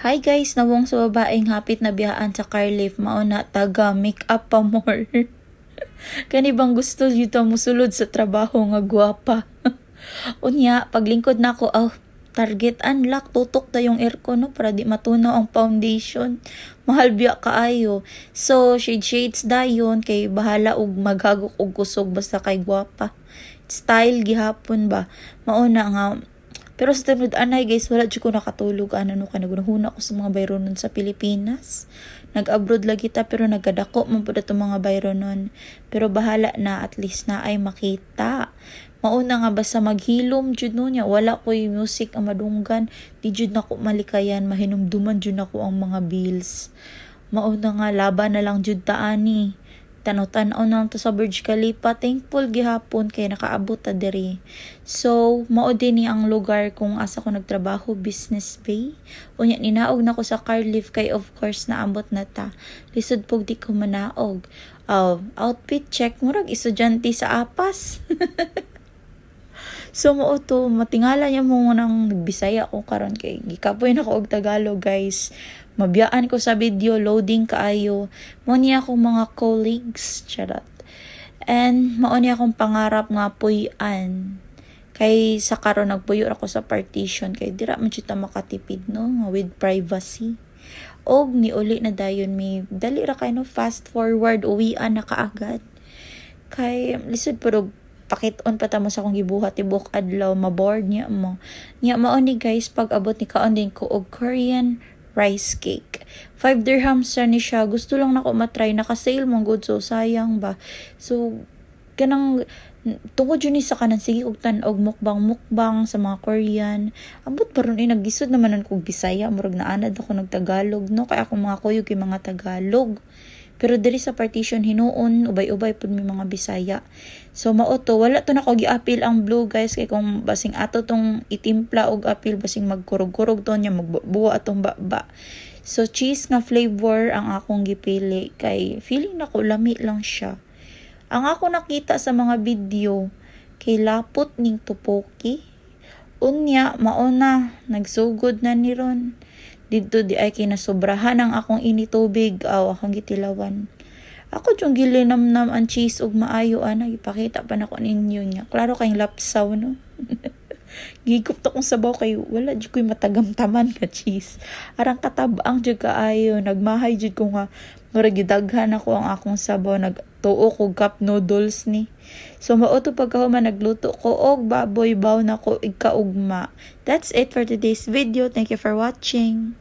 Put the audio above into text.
Hi guys, nawong sa babaeng hapit na biyaan sa car lift, mauna taga make up pa more. Kani bang gusto dito musulod sa trabaho nga gwapa. Unya, paglingkod na ako, target unlock, tutok na yung aircon no, para di matunaw ang foundation. Mahal biya kaayo. So, shades dayon, kay bahala og maghagok og kusog basta kay gwapa. Style gihapon ba? Mauna nga, pero sa tinud anay guys, wala dyan ko nakatulog. No, nagunahuna ko sa mga bayro nun sa Pilipinas. Nag-abroad lagi ta, pero nagkadako man po itong mga bayro nun. Pero bahala na, at least na ay makita. Mauna nga basta maghilom jud no niya, wala ko yung music ang madunggan. Di jud na ko malikayan, mahinumduman jud na ko ang mga bills. Mauna nga laban na lang jud taani. Tanaw-tanaw na to sa Burj Khalifa. Thankful gihapon kay nakaabot ta diri. So, mao din ni ang lugar kung asa ko nagtrabaho, Business Bay. Unya ninaog na ko sa car lift kay of course naabot na ta. Lisod pog di ko manaog. Outfit check, murag estudyante sa APAS. So mo to, matingala niya mo nang nagbisaya ko karon kay gikapoy na ko og Tagalog guys. Mabiyaan ko sa video, loading kaayo. Mo niya akong mga colleagues, charot. And mao niya akong pangarap nga puy-an. Kay sa karon nagpuyo ako sa partition kay dira man kita makatipid no, with privacy. Og ni uli na dayon may dali ra kay no, fast forward uwian na kaagad. Kay lisod pero pakit-on pa tamo sa akong gibuhat tibok adlaw, maboard niya mo. Niya mao ni guys, pag abot ni kaon din ko og Korean rice cake. 5 dirhams ni siya. Gusto lang nako matry, naka-sale mong good, so sayang ba. So kanang tungod yun sa kanan sige og tan-og mukbang sa mga Korean. Abot paron naggisod naman kog Bisaya, murag naanad ako nagtagalog no, kay ako mga kuyog kay mga Tagalog. Pero diri sa partition hinuon ubay-ubay pud may mga Bisaya. So mao to, wala to na ko gi-appeal ang blue guys, kay kung basing ato tong itimpla og appeal basing magkurog-kurog to nya magbuwa atong baba. So cheese nga flavor ang akong gipili kay feeling nako lami lang siya. Ang ako nakita sa mga video kay lapot ning tupoki. Unya mao na nagsugod na ni ron. Dito di ay kinasobrahan ang akong initubig akong gitilawan. Ako yung gilinamnam ang cheese ug maayo ipakita pa nako ninyo niya. Klaro kayong lapsaw no. Gigup to kong sabaw kay wala jud koy matagamtaman ka cheese. Arang katab-ang jud kaayo, nagmahay jud ko nga murag gidaghan ako ang akong sabaw, nagtuo ko cup noodles ni. So mao to pagkahuman nagluto ko og baboy baw na ko igkaugma. That's it for today's video. Thank you for watching.